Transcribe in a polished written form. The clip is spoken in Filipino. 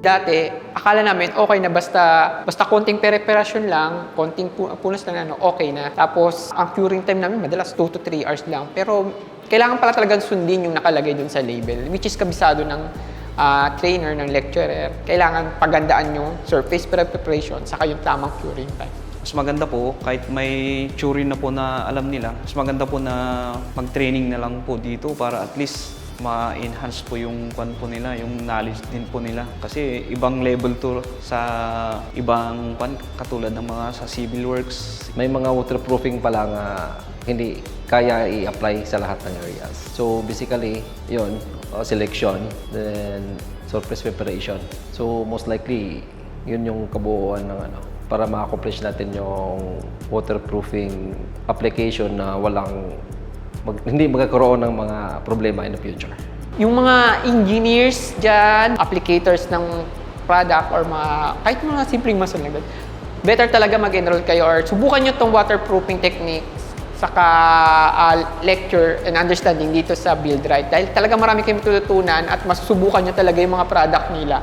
Dati, akala namin okay na basta konting preparasyon lang, konting punas lang okay na. Tapos, ang curing time namin madalas 2 to 3 hours lang. Pero, kailangan pala talagang sundin yung nakalagay dun sa label, which is kabisado ng trainer, ng lecturer. Kailangan pagandaan yung surface preparation saka yung tamang curing time. Mas maganda po, kahit may theory na po na alam nila, mas maganda po na mag-training na lang po dito para at least ma-enhance po yung po nila, yung knowledge din po nila. Kasi ibang level to sa ibang katulad ng mga sa civil works. May mga waterproofing pa lang hindi kaya i-apply sa lahat ng areas. So basically, yun, selection, then surface preparation. So most likely, yun yung kabuuan ng para ma-accomplish natin yung waterproofing application na hindi magkakaroon ng mga problema in the future. Yung mga engineers dyan, applicators ng product or kahit mga simpleng mason lang, better talaga mag-enroll kayo or subukan nyo itong waterproofing techniques saka lecture and understanding dito sa Build Right. Dahil talaga marami kayong matututunan at masusubukan nyo talaga yung mga product nila.